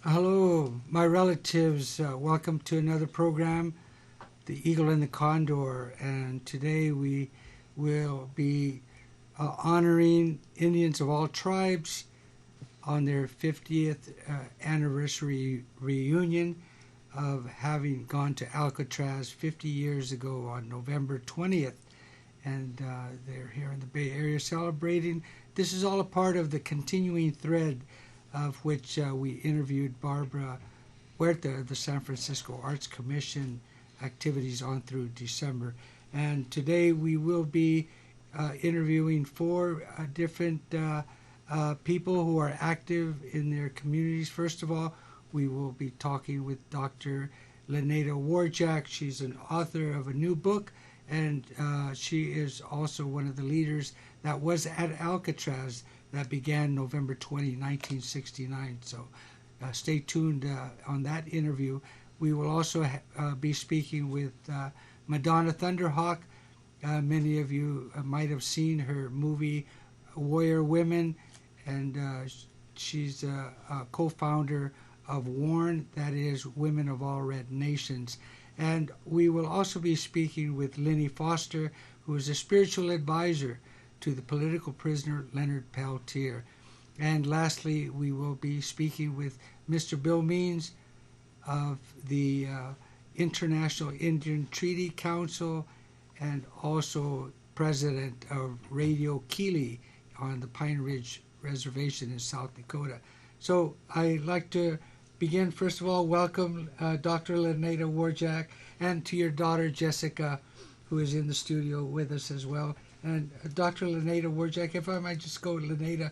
Hello, my relatives. Welcome to another program, The Eagle and the Condor. And today we will be honoring Indians of all tribes on their 50th anniversary reunion of having gone to Alcatraz 50 years ago on November 20th. And they're here in the Bay Area celebrating. This is all a part of the continuing thread of which we interviewed Barbara Huerta of the San Francisco Arts Commission activities on through December. And today we will be interviewing four different people who are active in their communities. First of all, we will be talking with Dr. Leneda Warjak. She's an author of a new book, and she is also one of the leaders that was at Alcatraz that began November 20, 1969. So stay tuned on that interview. We will also be speaking with Madonna Thunderhawk. Many of you might have seen her movie Warrior Women, and she's a co-founder of WARN, that is Women of All Red Nations. And we will also be speaking with Lenny Foster, who is a spiritual advisor to the political prisoner Leonard Peltier. And lastly, we will be speaking with Mr. Bill Means of the International Indian Treaty Council and also president of Radio Keeley on the Pine Ridge Reservation in South Dakota. So I'd like to begin, first of all, welcome Dr. Leneda Warjak, and to your daughter Jessica, who is in the studio with us as well. And Dr. Leneda Warjak, if I might just go, Leneda,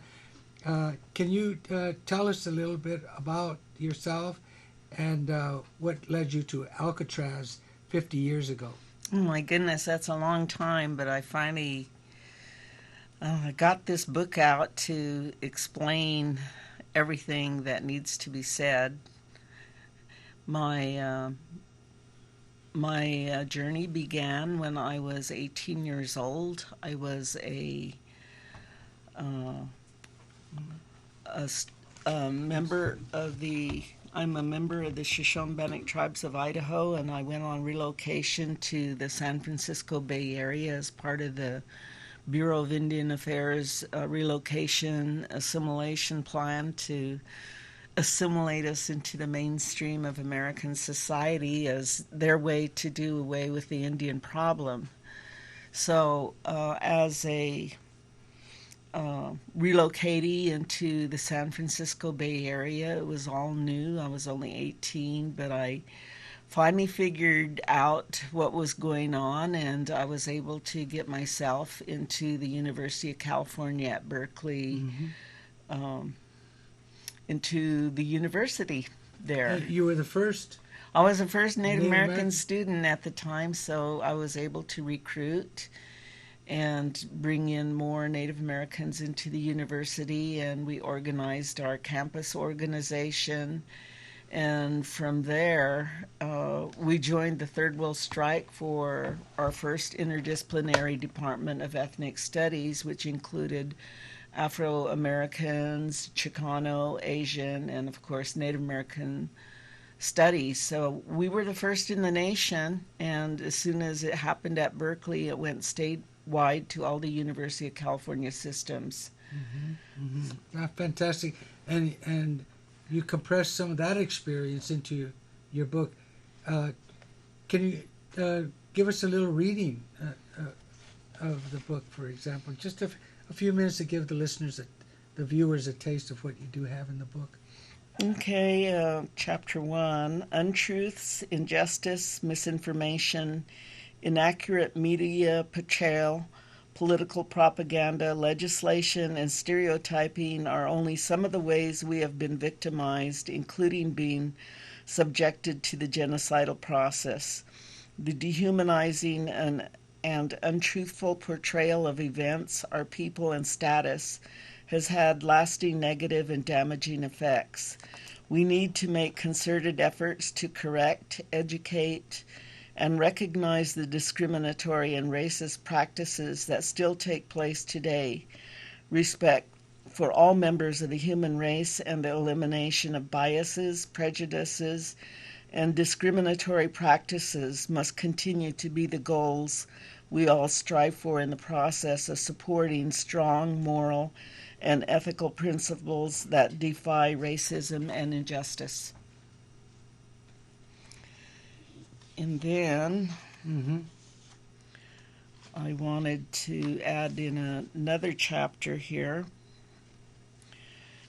can you tell us a little bit about yourself and what led you to Alcatraz 50 years ago? Oh my goodness, that's a long time, but I finally got this book out to explain everything that needs to be said. My journey began when I was 18 years old. I was a member of the I'm a member of the Shoshone-Bannock Tribes of Idaho, and I went on relocation to the San Francisco Bay Area as part of the Bureau of Indian Affairs relocation assimilation plan to assimilate us into the mainstream of American society as their way to do away with the Indian problem. So as a relocatee into the San Francisco Bay Area, it was all new. I was only 18, but I finally figured out what was going on, and I was able to get myself into the University of California at Berkeley, into the university there. You were the first? I was the first Native American student at the time, so I was able to recruit and bring in more Native Americans into the university, and we organized our campus organization. And from there, we joined the Third World Strike for our first interdisciplinary department of ethnic studies, which included Afro-Americans, Chicano, Asian, and of course Native American studies. So we were the first in the nation, and as soon as it happened at Berkeley, it went statewide to all the University of California systems. Fantastic. And you compressed some of that experience into your book. Can you give us a little reading of the book, for example? Just a few minutes to give the listeners, the viewers, a taste of what you do have in the book. Okay, Chapter 1, Untruths, Injustice, Misinformation, Inaccurate Media Portrayal, Political propaganda, legislation, and stereotyping are only some of the ways we have been victimized, including being subjected to the genocidal process. The dehumanizing and untruthful portrayal of events, our people, and status has had lasting negative and damaging effects. We need to make concerted efforts to correct, educate, and recognize the discriminatory and racist practices that still take place today. Respect for all members of the human race, and the elimination of biases, prejudices, and discriminatory practices must continue to be the goals we all strive for in the process of supporting strong moral and ethical principles that defy racism and injustice. And then I wanted to add in another chapter here.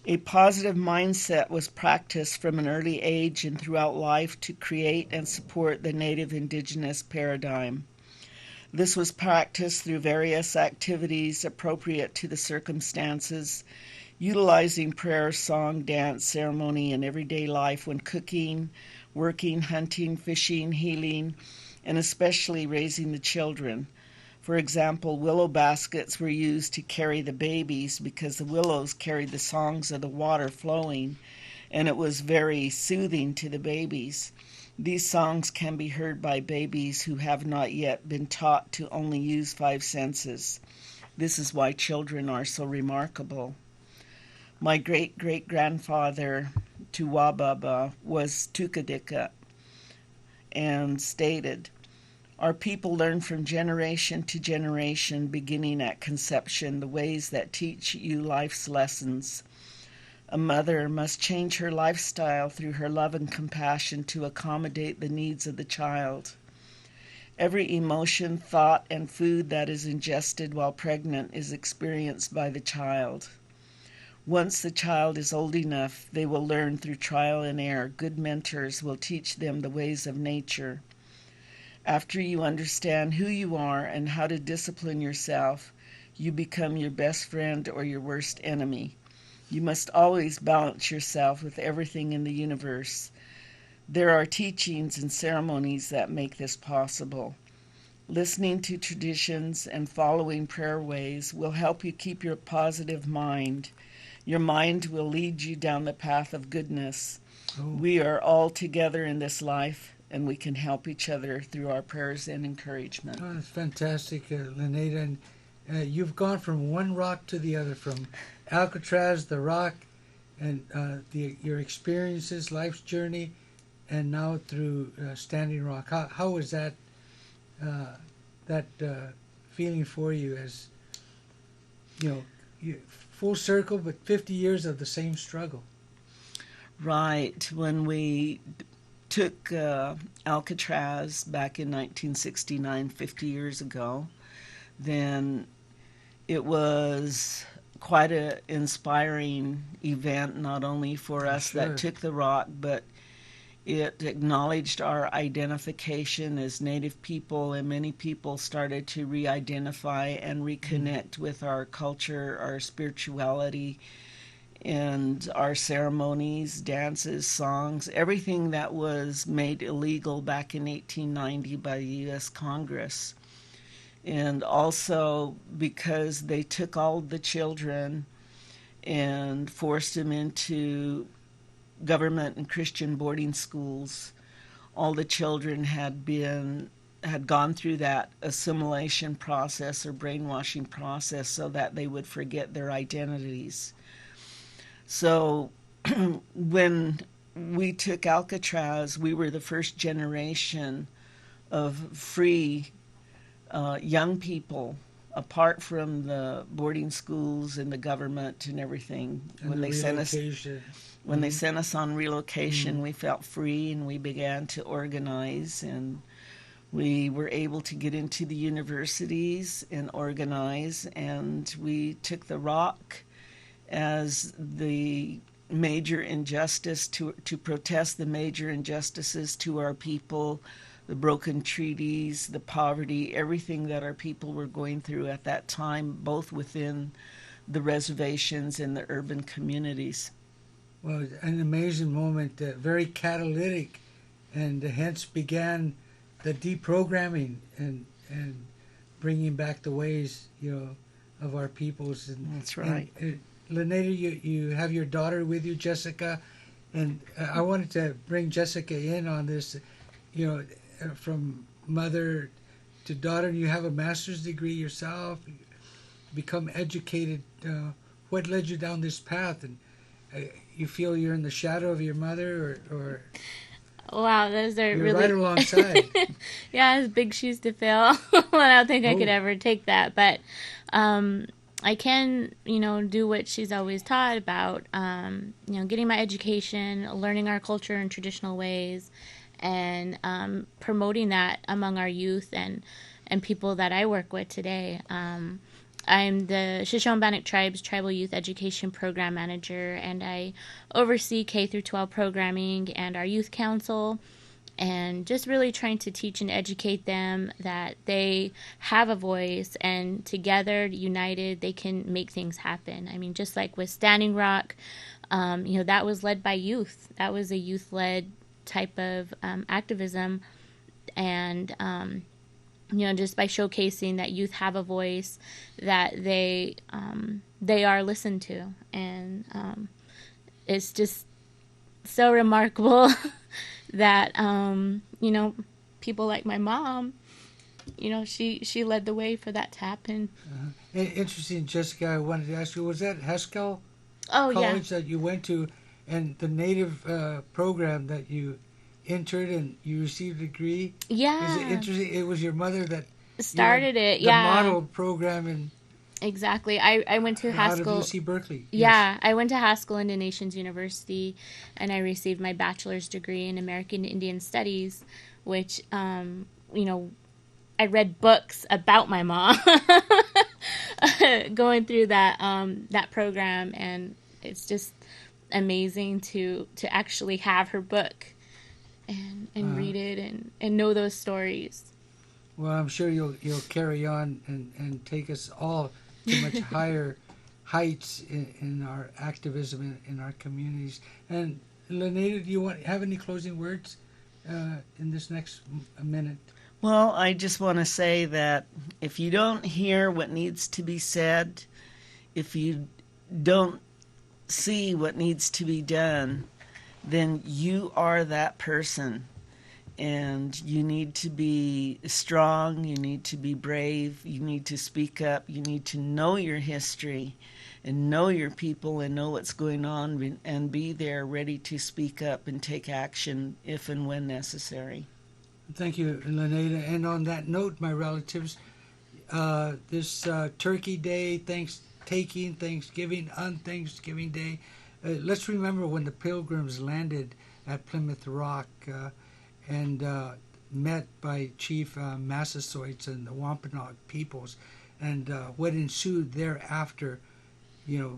A positive mindset was practiced from an early age and throughout life to create and support the Native Indigenous paradigm. This was practiced through various activities appropriate to the circumstances, utilizing prayer, song, dance, ceremony, and everyday life when cooking, working, hunting, fishing, healing, and especially raising the children. For example, willow baskets were used to carry the babies because the willows carried the songs of the water flowing, and it was very soothing to the babies. These songs can be heard by babies who have not yet been taught to only use 5 senses. This is why children are so remarkable. My great-great-grandfather, Tuwababa, was Tukadika, and stated, "Our people learn from generation to generation, beginning at conception, the ways that teach you life's lessons. A mother must change her lifestyle through her love and compassion to accommodate the needs of the child. Every emotion, thought, and food that is ingested while pregnant is experienced by the child. Once the child is old enough, they will learn through trial and error. Good mentors will teach them the ways of nature. After you understand who you are and how to discipline yourself, you become your best friend or your worst enemy. You must always balance yourself with everything in the universe. There are teachings and ceremonies that make this possible. Listening to traditions and following prayer ways will help you keep your positive mind. Your mind will lead you down the path of goodness. We are all together in this life, and we can help each other through our prayers and encouragement." Oh, that's fantastic, Leneda. And you've gone from one rock to the other, from Alcatraz, the rock, and your experiences, life's journey, and now through Standing Rock. How was that feeling for you? As full circle, but 50 years of the same struggle. Right. When we took Alcatraz back in 1969, 50 years ago, then it was quite an inspiring event, not only for us that took the rock, but it acknowledged our identification as Native people, and many people started to re-identify and reconnect with our culture, our spirituality, and our ceremonies, dances, songs, everything that was made illegal back in 1890 by the U.S. Congress. And also because they took all the children and forced them into government and Christian boarding schools. All the children had gone through that assimilation process or brainwashing process so that they would forget their identities. So when we took Alcatraz, we were the first generation of free young people, apart from the boarding schools and the government and everything. And when they sent us on relocation, we felt free, and we began to organize, and we were able to get into the universities and organize, and we took the rock as the major injustice to protest the major injustices to our people, the broken treaties, the poverty, everything that our people were going through at that time, both within the reservations and the urban communities. Well, an amazing moment, very catalytic, and hence began the deprogramming and bringing back the ways, of our peoples. And that's right. And, Leneda, you have your daughter with you, Jessica, and I wanted to bring Jessica in on this, from mother to daughter. And you have a master's degree yourself, become educated what led you down this path? And you feel you're in the shadow of your mother, or Wow, those are you're really right alongside? yeah, it's big shoes to fill. I don't think I could Oh, ever take that, but I can, do what she's always taught about, getting my education, learning our culture and traditional ways, and promoting that among our youth and people that I work with today. I'm the Shoshone-Bannock Tribe's Tribal Youth Education Program Manager, and I oversee K through 12 programming and our youth council, and just really trying to teach and educate them that they have a voice, and together, united, they can make things happen. I mean, just like with Standing Rock, that was led by youth. That was a youth-led type of activism, and just by showcasing that youth have a voice, that they are listened to, and it's just so remarkable that people like my mom, she led the way for that to happen. Interesting, Jessica. I wanted to ask you: was that Haskell Oh yeah, College that you went to, and the Native program that you entered and you received a degree? Is it yeah, interesting? It was your mother that started it. the Yeah, model program in exactly. I went to out of Haskell. UC Berkeley. Yes. Yeah, I went to Haskell Indian Nations University, and I received my bachelor's degree in American Indian Studies, which, I read books about my mom going through that program, and it's just amazing to actually have her book and read it and know those stories. Well, I'm sure you'll carry on and take us all to much higher heights in our activism in our communities. And Lenita, do you have any closing words in this next minute? Well, I just want to say that if you don't hear what needs to be said, if you don't see what needs to be done, then you are that person. And you need to be strong, you need to be brave, you need to speak up, you need to know your history and know your people and know what's going on, and be there ready to speak up and take action if and when necessary. Thank you, Lenita. And on that note, my relatives, this Turkey Day, Thanksgiving, on Thanksgiving Day, let's remember when the Pilgrims landed at Plymouth Rock and met by Chief Massasoits and the Wampanoag peoples, and what ensued thereafter.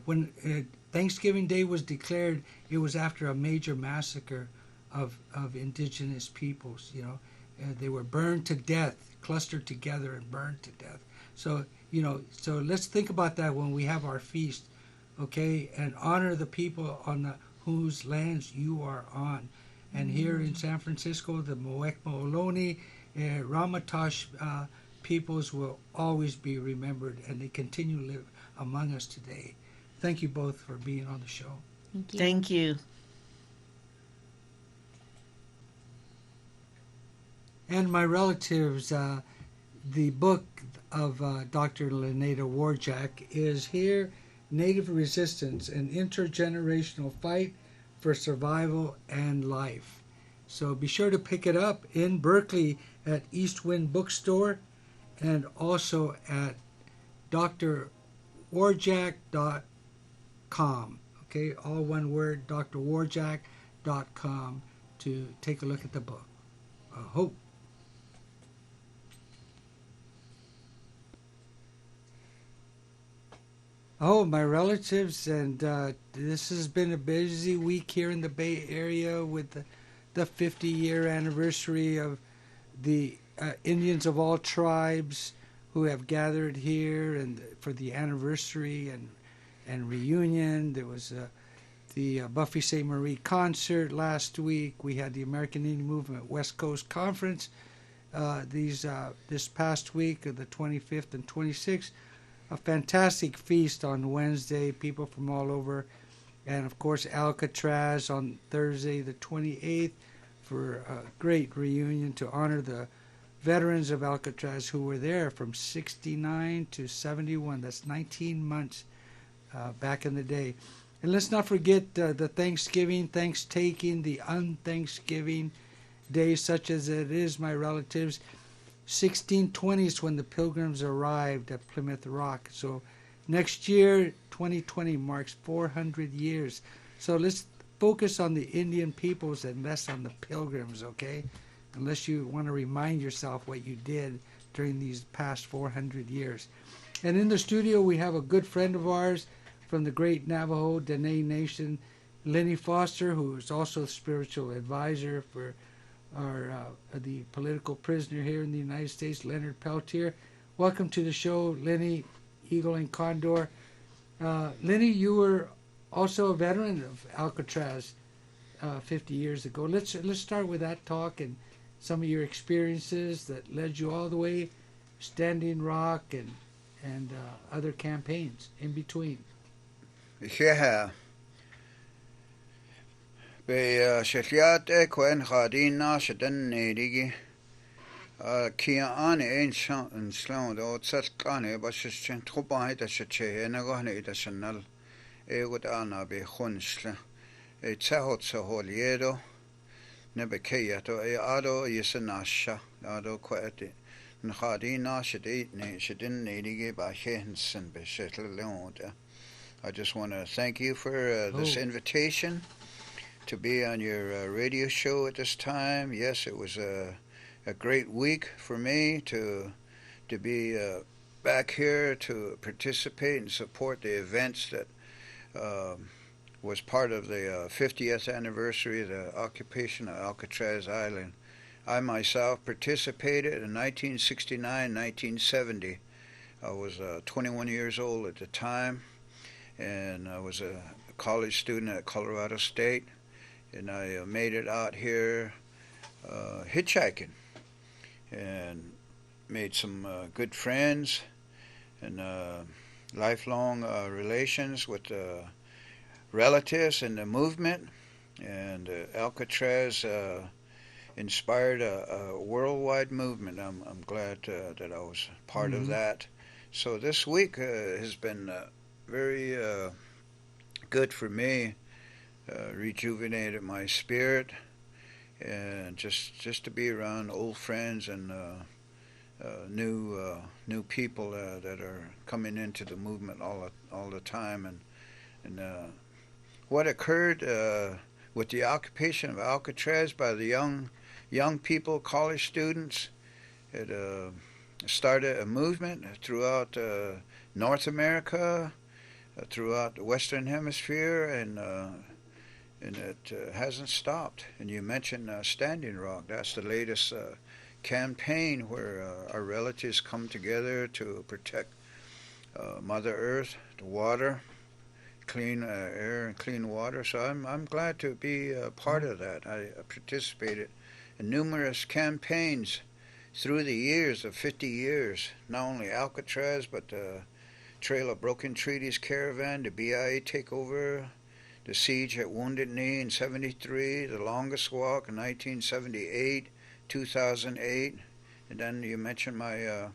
When Thanksgiving Day was declared, it was after a major massacre of indigenous peoples. They were burned to death, clustered together and burned to death. So so let's think about that when we have our feast, okay? And honor the people on whose lands you are on. And here in San Francisco, the Muwekma Ohlone, Ramatash peoples will always be remembered, and they continue to live among us today. Thank you both for being on the show. Thank you. Thank you. And my relatives, the book of Dr. Lenita Warjack is here, Native Resistance, an Intergenerational Fight for Survival and Life. So be sure to pick it up in Berkeley at East Wind Bookstore, and also at drwarjack.com. Okay, all one word, drwarjack.com, to take a look at the book. Hope. Oh, my relatives, and this has been a busy week here in the Bay Area with the 50-year anniversary of the Indians of all tribes who have gathered here, and for the anniversary and reunion. There was the Buffy St. Marie concert last week. We had the American Indian Movement West Coast Conference this past week, the 25th and 26th. A fantastic feast on Wednesday, people from all over. And of course, Alcatraz on Thursday, the 28th, for a great reunion to honor the veterans of Alcatraz who were there from 69 to 71. That's 19 months back in the day. And let's not forget the Thanksgiving, Thanksgiving, the unthanksgiving day, such as it is, my relatives. 1620 is when the Pilgrims arrived at Plymouth Rock. So next year, 2020, marks 400 years. So let's focus on the Indian peoples and less on the Pilgrims, okay? Unless you want to remind yourself what you did during these past 400 years. And in the studio, we have a good friend of ours from the great Navajo Dene Nation, Lenny Foster, who is also a spiritual advisor for the political prisoner here in the United States, Leonard Peltier. Welcome to the show, Lenny, Eagle and Condor. Lenny, you were also a veteran of Alcatraz 50 years ago. Let's start with that talk and some of your experiences that led you all the way, Standing Rock and other campaigns in between. Yeah. Be sheliat ekwen khadina shadan nedigi kia an ein slon do tsatkane bashin tropa ita shache enagone ita shanal egot ana be khonsle e tsahot saholiedo nebe kayato e ado yesanasha ado kwete khadina shadin nedigi ba hensen be shetlonda. I just want to thank you for this invitation to be on your radio show at this time. Yes, it was a great week for me to be back here to participate and support the events that was part of the 50th anniversary of the occupation of Alcatraz Island. I myself participated in 1969, 1970. I was 21 years old at the time, and I was a college student at Colorado State, and I made it out here hitchhiking and made some good friends and lifelong relations with relatives in the movement, and Alcatraz inspired a worldwide movement. I'm glad that I was part of that. So this week has been very good for me, rejuvenated my spirit, and just to be around old friends and new people that are coming into the movement all the time, and what occurred with the occupation of Alcatraz by the young people, college students. It started a movement throughout North America, throughout the Western Hemisphere, and it hasn't stopped. And you mentioned Standing Rock. That's the latest campaign where our relatives come together to protect Mother Earth, the water, clean air and clean water. So I'm glad to be a part of that. I participated in numerous campaigns through the years of 50 years, not only Alcatraz, but Trail of Broken Treaties Caravan, the BIA takeover, the siege at Wounded Knee in 73, the longest walk in 1978, 2008, and then you mentioned my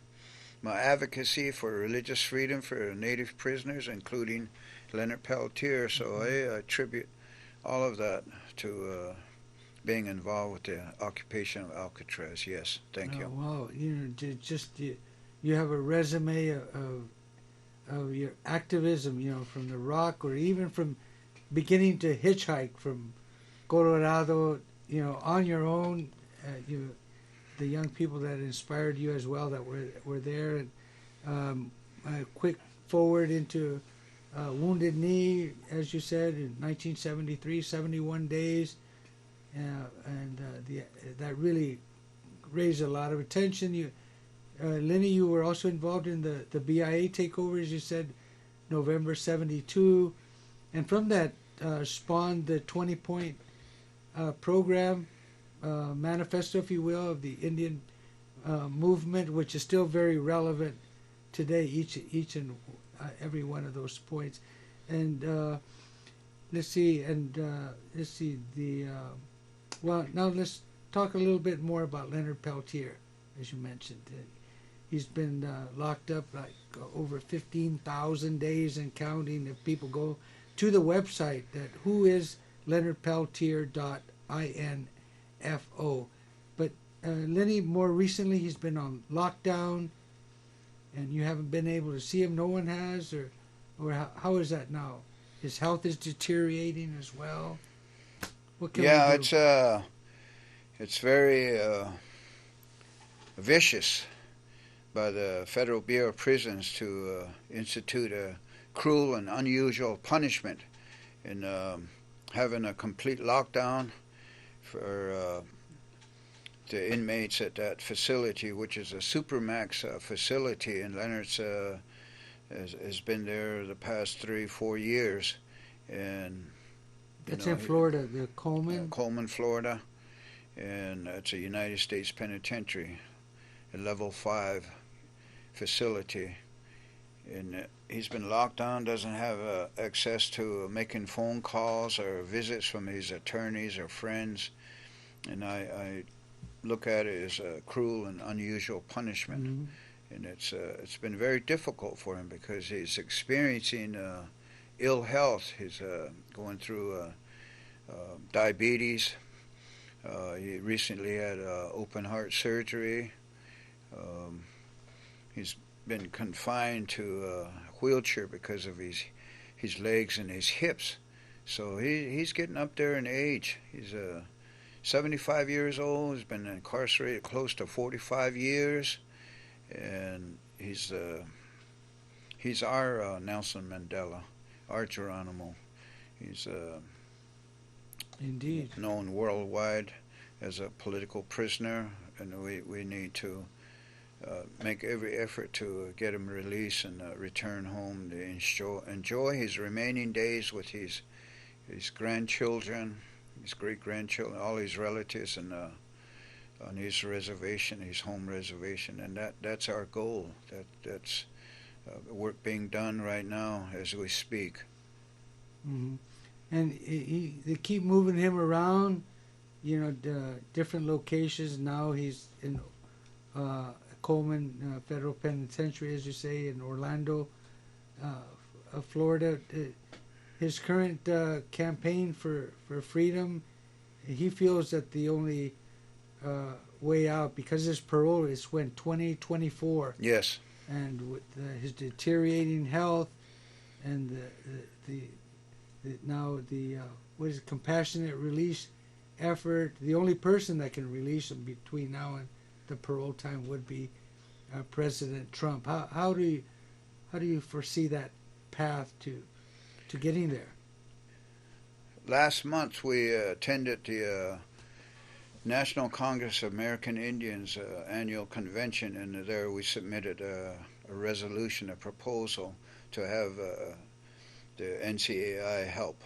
advocacy for religious freedom for Native prisoners, including Leonard Peltier. So I attribute all of that to being involved with the occupation of Alcatraz. Yes, thank you. Well, you have a resume of your activism, from the Rock, or even from beginning to hitchhike from Colorado, on your own. The young people that inspired you as well that were there, and a quick forward into Wounded Knee, as you said, in 1973, 71 days, and that really raised a lot of attention. Lenny, you were also involved in the BIA takeover, as you said, November 72, and from that spawned the 20-point program, manifesto, if you will, of the Indian movement, which is still very relevant today, each and every one of those points. And let's see, well, now let's talk a little bit more about Leonard Peltier, as you mentioned. he's been locked up like over 15,000 days and counting. If people go to the website, that who is leonardpeltier.info. But Lenny, more recently he's been on lockdown, and you haven't been able to see him. No one has, or how is that now? His health is deteriorating as well. What can we do? It's very vicious by the Federal Bureau of Prisons to institute a cruel and unusual punishment in having a complete lockdown for the inmates at that facility, which is a supermax facility, and Leonard's has been there the past 3-4 years, and it's in Florida, the Coleman, Florida, and it's a United States penitentiary, a level 5 facility, and he's been locked down, doesn't have access to making phone calls or visits from his attorneys or friends, and I look at it as a cruel and unusual punishment. Mm-hmm. And it's been very difficult for him because he's experiencing ill health. He's going through diabetes. He recently had open heart surgery. He's been confined to a wheelchair because of his legs and his hips. So he's getting up there in age. He's 75 years old. He's been incarcerated close to 45 years. And he's our Nelson Mandela, our Geronimo. He's indeed known worldwide as a political prisoner, and we need to make every effort to get him released and return home to enjoy his remaining days with his grandchildren, his great-grandchildren, all his relatives, and on his reservation, his home reservation, and that's our goal. That's work being done right now as we speak. Mm-hmm. And they keep moving him around, different locations. Now he's in Coleman Federal Penitentiary, as you say, in Orlando, Florida. His current campaign for freedom, he feels that the only way out, because his parole is when 2024. Yes. And with his deteriorating health and what is it, compassionate release effort, the only person that can release him between now and the parole time would be President Trump. How do you foresee that path to getting there? Last month we attended the National Congress of American Indians annual convention, and there we submitted a resolution, a proposal to have the NCAI help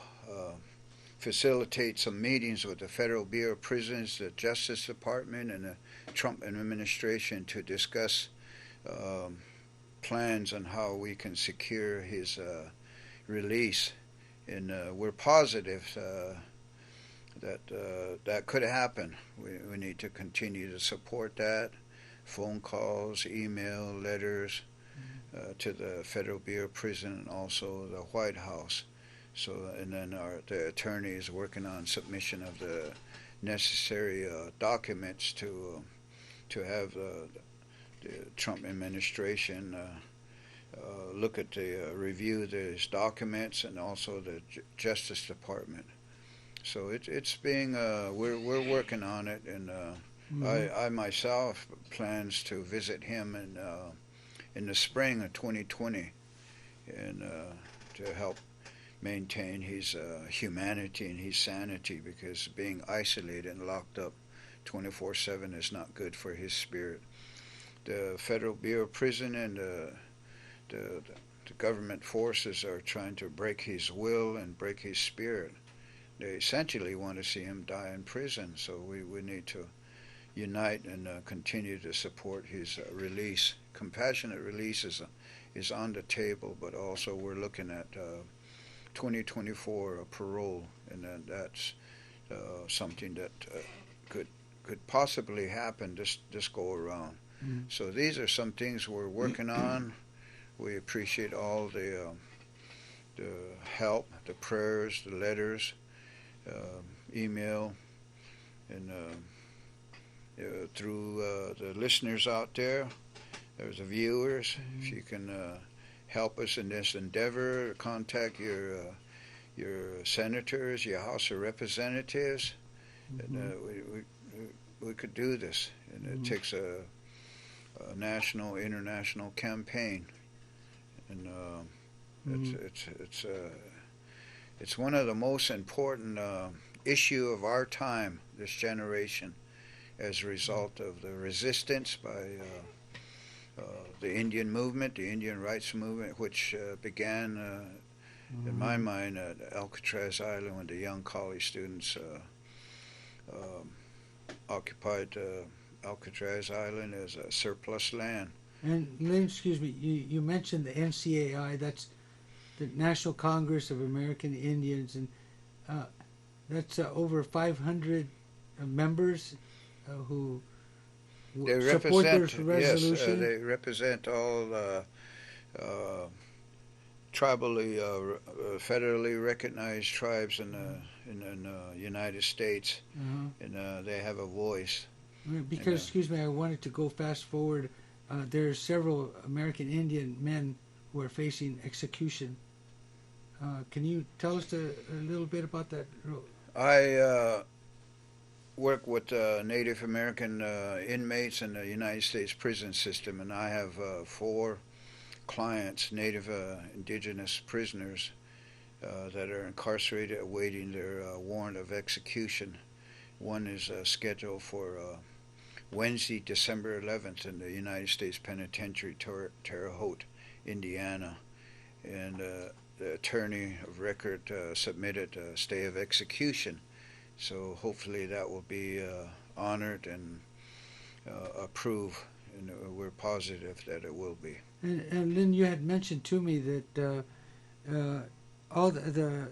facilitate some meetings with the Federal Bureau of Prisons, the Justice Department, and the Trump administration to discuss plans on how we can secure his release. And we're positive that could happen. We need to continue to support that. Phone calls, email, letters to the Federal Bureau of Prison and also the White House. So, and then the attorney is working on submission of the necessary documents to have the Trump administration look at review these documents, and also the Justice Department. So it's being we're working on it, and I myself plans to visit him in the spring of 2020, and to help maintain his humanity and his sanity, because being isolated and locked up 24/7 is not good for his spirit. The Federal Bureau of Prison and the government forces are trying to break his will and break his spirit. They essentially want to see him die in prison, so we need to unite and continue to support his release. Compassionate release is on the table, but also we're looking at 2024 parole, and that's something that could possibly happen this go around. So these are some things we're working on. We appreciate all the help, the prayers, the letters, email, and through the listeners out there. There's the viewers. If you can help us in this endeavor, contact your senators, your House of Representatives, and we could do this. And it takes a national, international campaign, and it's one of the most important issue of our time, this generation, as a result of the resistance by the Indian movement, the Indian rights movement, which began, in my mind, at Alcatraz Island when the young college students occupied Alcatraz Island as a surplus land. And Lynn, excuse me, you mentioned the NCAI, that's the National Congress of American Indians, and that's over 500 members who They support represent, this resolution. yes, they represent all tribally, federally recognized tribes in the United States, and they have a voice. Because, excuse me, I wanted to go fast forward. There are several American Indian men who are facing execution. Can you tell us a little bit about that? I work with Native American inmates in the United States prison system, and I have 4 clients, Native indigenous prisoners, that are incarcerated awaiting their warrant of execution. One is scheduled for Wednesday, December 11th in the United States Penitentiary, Terre Haute, Indiana, and the attorney of record submitted a stay of execution. So hopefully that will be honored and approved, and we're positive that it will be. And Lynn, you had mentioned to me that all the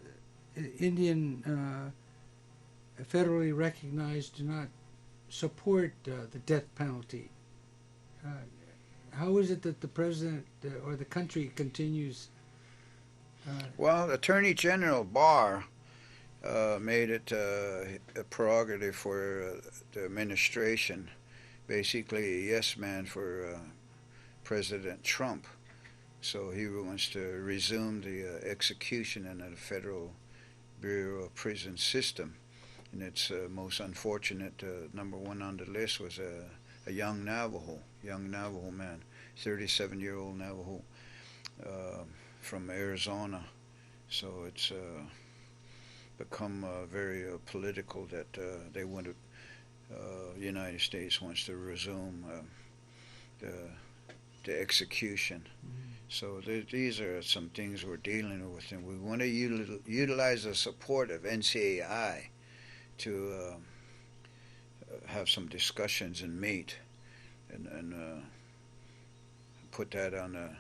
Indian federally recognized do not support the death penalty. How is it that the president or the country continues? Well, Attorney General Barr made it a prerogative for the administration, basically a yes man for President Trump. So he wants to resume the execution in the Federal Bureau of Prison system. And it's most unfortunate. Number one on the list was a young Navajo man, 37-year-old Navajo from Arizona. So it's become very political that they want to. The United States wants to resume the execution. So these are some things we're dealing with, and we want to utilize the support of NCAI to have some discussions and meet and put that on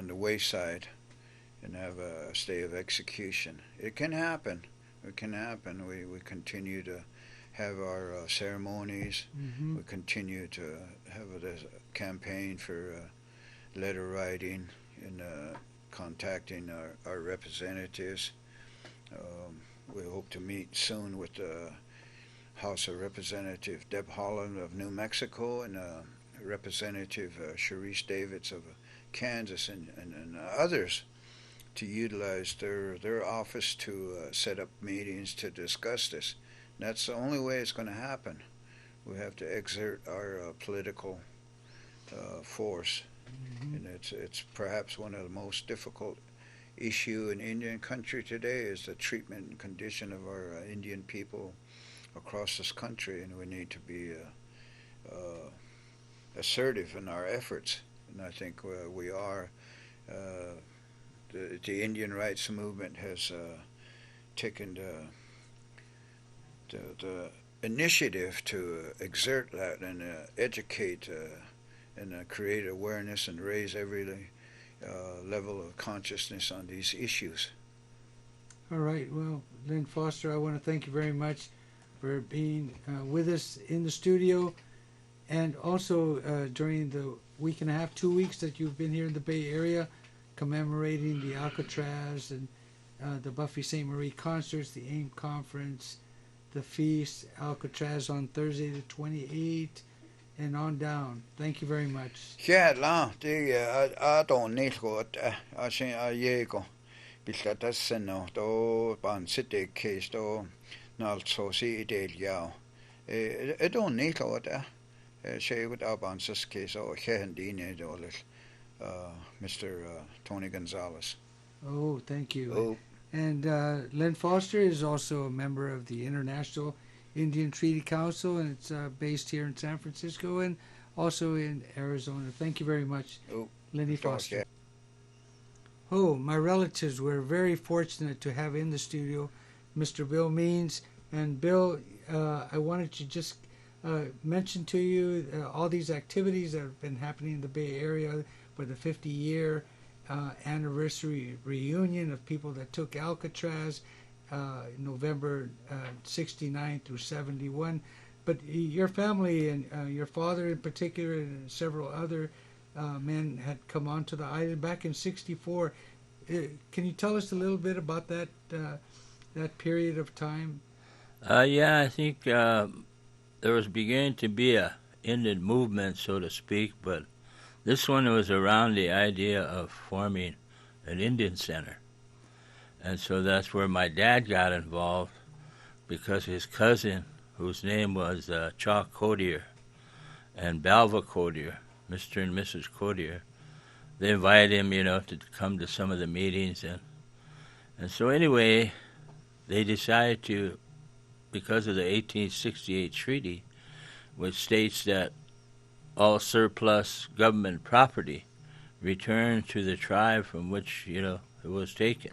the wayside and have a stay of execution. It can happen. It can happen. We continue to have our ceremonies. We continue to have a campaign for letter writing and contacting our representatives. We hope to meet soon with the House of Representative Deb Haaland of New Mexico and Representative Sharice Davids of Kansas and others to utilize their office to set up meetings to discuss this. That's the only way it's going to happen. We have to exert our political force, and it's perhaps one of the most difficult issue in Indian country today is the treatment and condition of our Indian people across this country, and we need to be assertive in our efforts, and I think we are. The Indian rights movement has taken the initiative to exert that and educate and create awareness and raise every level of consciousness on these issues. All right. Well, Lynn Foster, I want to thank you very much for being with us in the studio. And also during the week and a half, 2 weeks that you've been here in the Bay Area, commemorating the Alcatraz and the Buffy St. Marie concerts, the AIM conference, the feast, Alcatraz on Thursday the 28th, and on down. Thank you very much. Siellä on nilkot asin ajeko. Pillä tässä no to pansit keis to naltso si ideljao. On nilkot se ut abansas keis o hendine dolis. Mr. Tony Gonzales. Oh, thank you. Oh. And Len Foster is also a member of the International Indian Treaty Council, and it's based here in San Francisco and also in Arizona. Thank you very much, Lenny Foster. Oh, my relatives were very fortunate to have in the studio Mr. Bill Means. And Bill, I wanted to just mention to you all these activities that have been happening in the Bay Area for the 50-year anniversary reunion of people that took Alcatraz, November 69 through 71. But your family and your father in particular and several other men had come onto the island back in 64. Can you tell us a little bit about that period of time? Yeah, I think there was beginning to be a Indian movement, so to speak, but this one was around the idea of forming an Indian center. And so that's where my dad got involved, because his cousin, whose name was Chalk Codier and Balva Codier, Mr. and Mrs. Codier, they invited him, to come to some of the meetings. And so anyway, they decided to, because of the 1868 treaty, which states that all surplus government property returned to the tribe from which, it was taken.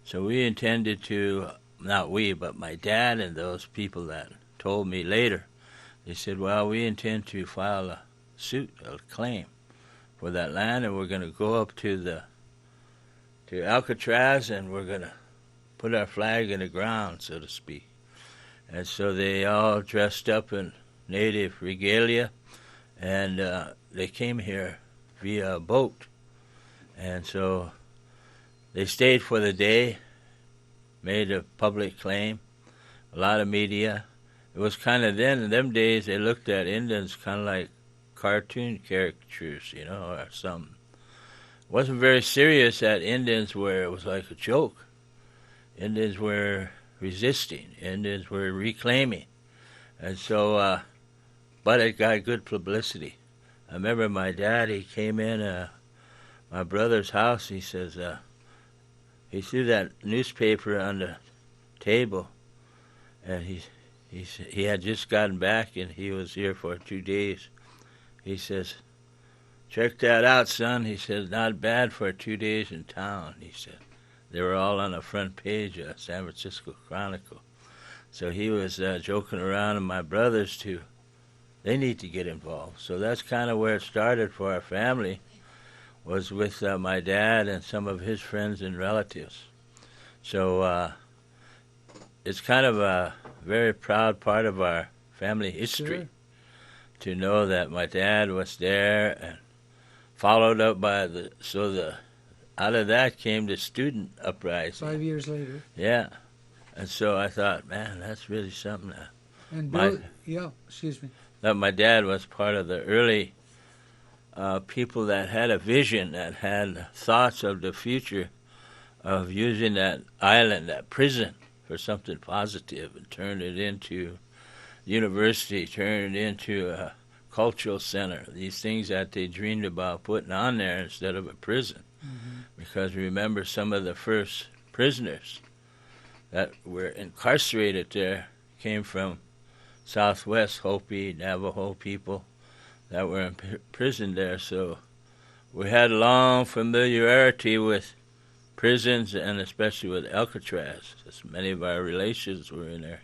So we intended to, not we, but my dad and those people that told me later, they said, well, we intend to file a suit, a claim for that land, and we're going to go up to Alcatraz, and we're going to put our flag in the ground, so to speak. And so they all dressed up in native regalia, and they came here via boat. And so they stayed for the day, made a public claim, a lot of media. It was kind of then, in them days, they looked at Indians kind of like cartoon caricatures, or something. It wasn't very serious that Indians were, it was like a joke. Indians were resisting. Indians were reclaiming. And so, but it got good publicity. I remember my dad, he came in my brother's house, he says, he threw that newspaper on the table, and he had just gotten back, and he was here for 2 days. He says, check that out, son. He says, not bad for 2 days in town, he said. They were all on the front page of San Francisco Chronicle. So he was joking around, and my brothers, too, they need to get involved. So that's kind of where it started for our family, was with my dad and some of his friends and relatives. So it's kind of a very proud part of our family history to know that my dad was there, and followed up by out of that came the student uprising. 5 years later. Yeah. And so I thought, man, that's really something. And Bill, excuse me. That my dad was part of the early people that had a vision, that had thoughts of the future, of using that island, that prison, for something positive, and turned it into university, turned it into a cultural center, these things that they dreamed about putting on there instead of a prison. Mm-hmm. Because remember, some of the first prisoners that were incarcerated there came from Southwest Hopi, Navajo people that were in prison there. So we had long familiarity with prisons, and especially with Alcatraz, as many of our relations were in there.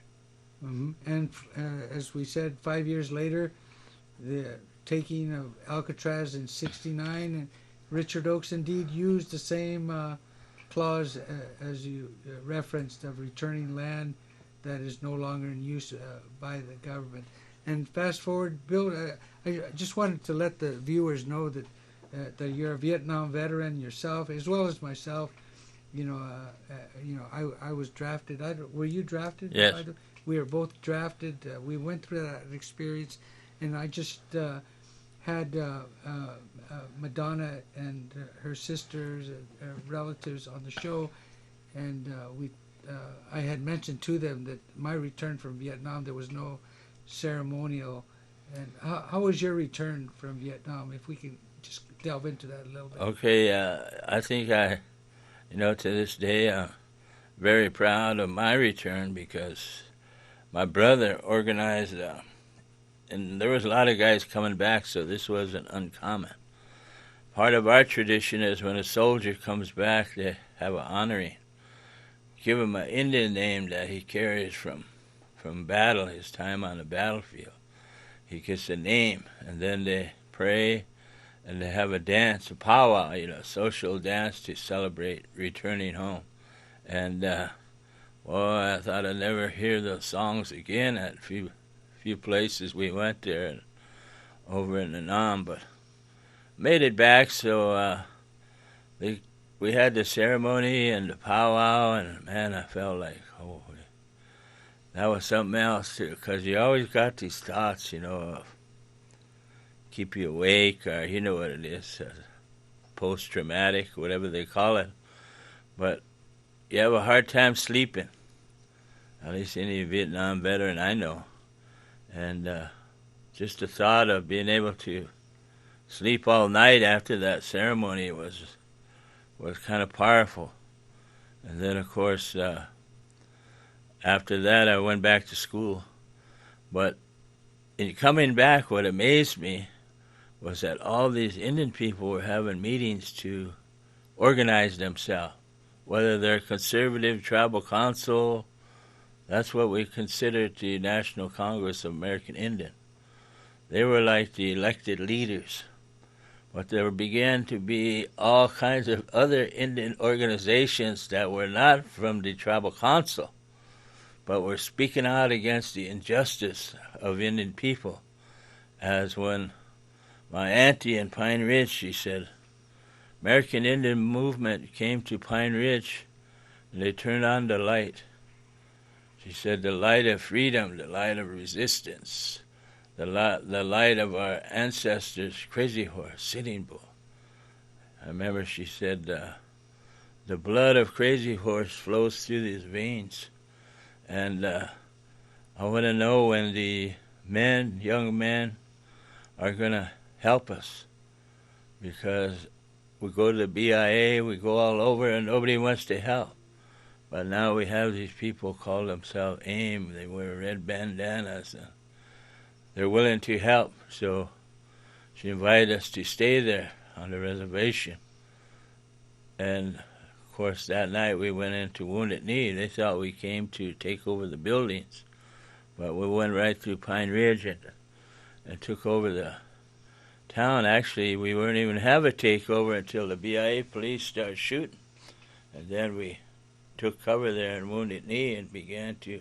Mm-hmm. And as we said, 5 years later, the taking of Alcatraz in 69, and Richard Oakes indeed used the same clause as you referenced, of returning land that is no longer in use by the government. And fast forward, Bill, I just wanted to let the viewers know that you're a Vietnam veteran yourself, as well as myself. I was drafted. Were you drafted? Yes. We were both drafted. We went through that experience, and I just had Madonna and her sisters, relatives on the show, and I had mentioned to them that my return from Vietnam, there was no ceremonial. And how was your return from Vietnam? If we can just delve into that a little bit. Okay, I think to this day, I'm very proud of my return because my brother organized, and there was a lot of guys coming back, so this wasn't uncommon. Part of our tradition is when a soldier comes back, they have an honoring. Give him an Indian name that he carries from battle, his time on the battlefield. He gets a name, and then they pray, and they have a dance, a powwow, a social dance to celebrate returning home. And, I thought I'd never hear those songs again at a few places we went there and over in the Nam, but made it back, so we had the ceremony and the powwow, and, man, I felt like, that was something else, too, because you always got these thoughts, of keep you awake, or you know what it is, post-traumatic, whatever they call it. But you have a hard time sleeping, at least any Vietnam veteran I know. And just the thought of being able to sleep all night after that ceremony was kind of powerful. And then, of course, after that, I went back to school. But in coming back, what amazed me was that all these Indian people were having meetings to organize themselves, whether they're conservative tribal council. That's what we consider the National Congress of American Indian. They were like the elected leaders. But there began to be all kinds of other Indian organizations that were not from the tribal council, but were speaking out against the injustice of Indian people. As when my auntie in Pine Ridge, she said, American Indian movement came to Pine Ridge and they turned on the light. She said, the light of freedom, the light of resistance, the light of our ancestors' Crazy Horse, Sitting Bull. I remember she said, the blood of Crazy Horse flows through these veins. And I want to know when the young men, are going to help us. Because we go to the BIA, we go all over, and nobody wants to help. But now we have these people call themselves AIM. They wear red bandanas. And they're willing to help. So she invited us to stay there on the reservation. And, of course, that night we went into Wounded Knee. They thought we came to take over the buildings. But we went right through Pine Ridge and took over the town. Actually, we weren't even have a takeover until the BIA police started shooting. And then we took cover there in Wounded Knee and began to,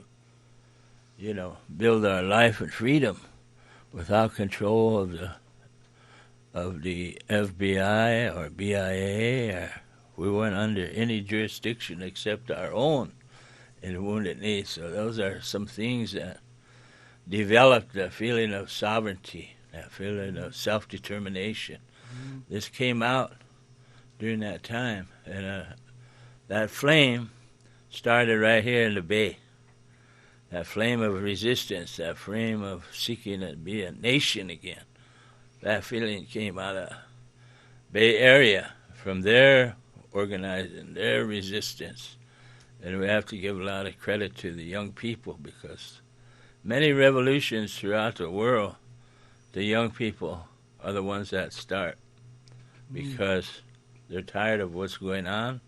build our life and freedom without control of the FBI or BIA. We weren't under any jurisdiction except our own in Wounded Knee. So those are some things that developed a feeling of sovereignty, that feeling of self-determination. Mm-hmm. This came out during that time, and that flame started right here in the Bay. That flame of resistance, that flame of seeking to be a nation again. That feeling came out of Bay Area, from their organizing, their resistance. And we have to give a lot of credit to the young people, because many revolutions throughout the world, the young people are the ones that start, because they're tired of what's going on.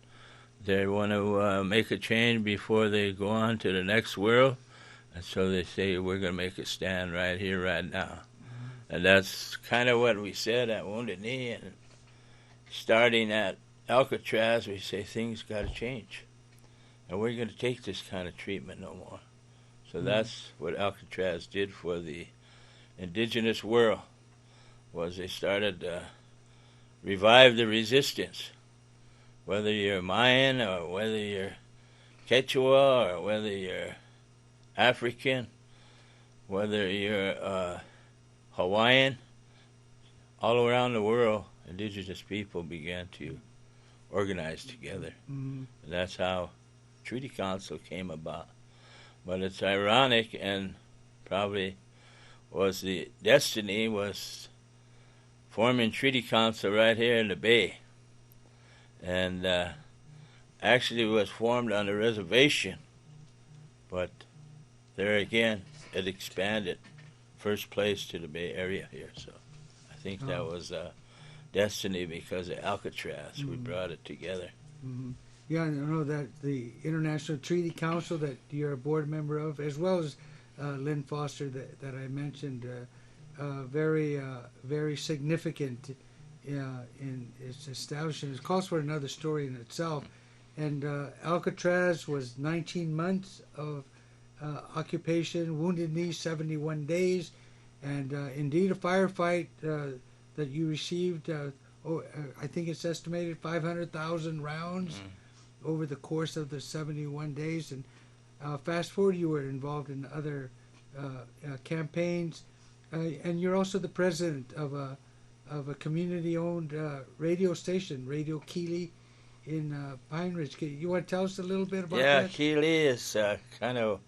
They want to make a change before they go on to the next world, and so they say, we're going to make a stand right here, right now. And that's kind of what we said at Wounded Knee. And starting at Alcatraz, we say things got to change. And we're going to take this kind of treatment no more. So that's what Alcatraz did for the indigenous world was they started revive the resistance, whether you're Mayan or whether you're Quechua or whether you're African, whether you're Hawaiian. All around the world, indigenous people began to organize together. Mm-hmm. And that's how Treaty Council came about. But it's ironic, and probably was the destiny, was forming Treaty Council right here in the Bay. And actually was formed on a reservation, but there again it expanded first place to the Bay Area here. So I think that was destiny because of Alcatraz. Mm-hmm. We brought it together. Mm-hmm. Yeah, I know that the International Treaty Council that you're a board member of, as well as Lynn Foster that I mentioned, very significant in its establishment. It calls for another story in itself. And Alcatraz was 19 months of occupation, Wounded Knee 71 days, and indeed a firefight that you received, I think it's estimated 500,000 rounds over the course of the 71 days. And fast forward, you were involved in other campaigns, and you're also the president of a community-owned radio station, Radio Keeley, in Pine Ridge. You want to tell us a little bit about that? Yeah, Keeley is kind of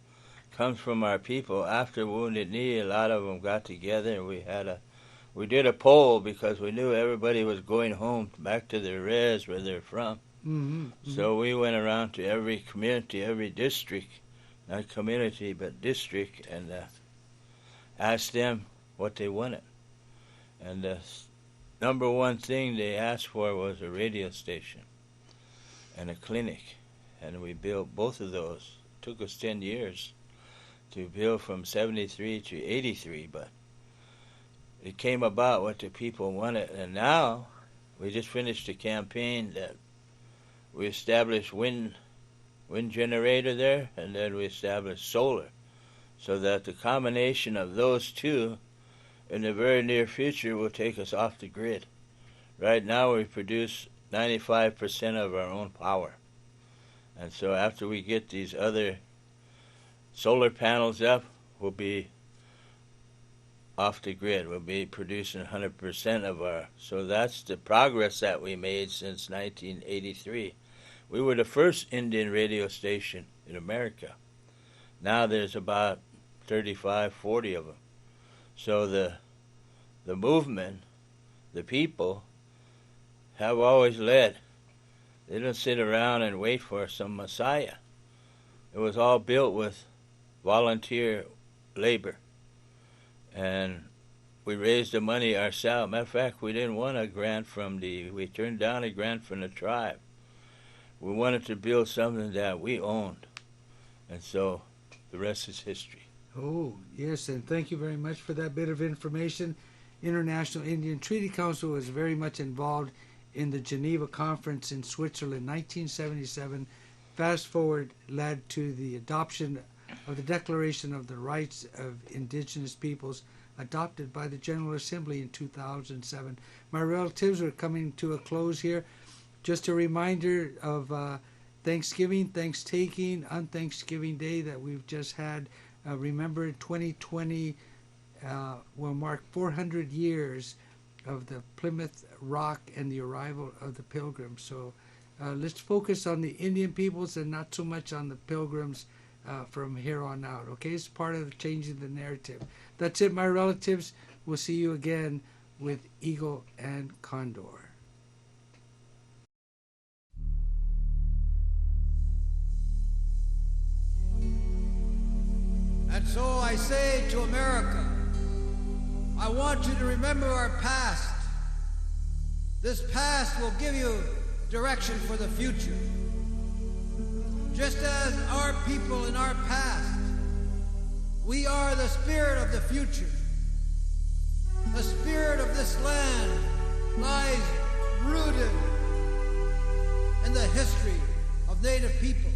comes from our people. After Wounded Knee, a lot of them got together, and we did a poll because we knew everybody was going home back to their res where they're from. Mm-hmm, mm-hmm. So we went around to every community, every district, not community but district, and asked them what they wanted. And the number one thing they asked for was a radio station and a clinic. And we built both of those. It took us 10 years to build from 73 to 83, but it came about what the people wanted. And now we just finished a campaign that we established wind generator there, and then we established solar, so that the combination of those two in the very near future will take us off the grid. Right now we produce 95% of our own power. And so after we get these other solar panels up, we'll be off the grid. We'll be producing 100% of our... So that's the progress that we made since 1983. We were the first Indian radio station in America. Now there's about 35, 40 of them. So the movement, the people, have always led. They don't sit around and wait for some messiah. It was all built with volunteer labor. And we raised the money ourselves. Matter of fact, we didn't want a grant we turned down a grant from the tribe. We wanted to build something that we owned. And so the rest is history. Oh, yes, and thank you very much for that bit of information. International Indian Treaty Council was very much involved in the Geneva Conference in Switzerland in 1977. Fast forward led to the adoption of the Declaration of the Rights of Indigenous Peoples, adopted by the General Assembly in 2007. My relatives are coming to a close here. Just a reminder of Thanksgiving, Thanksgiving, on Thanksgiving Day that we've just had. Remember, 2020 will mark 400 years of the Plymouth Rock and the arrival of the Pilgrims. So let's focus on the Indian peoples and not so much on the Pilgrims from here on out. Okay, it's part of changing the narrative. That's it, my relatives. We'll see you again with Eagle and Condor. And so I say to America, I want you to remember our past. This past will give you direction for the future. Just as our people in our past, we are the spirit of the future. The spirit of this land lies rooted in the history of Native people.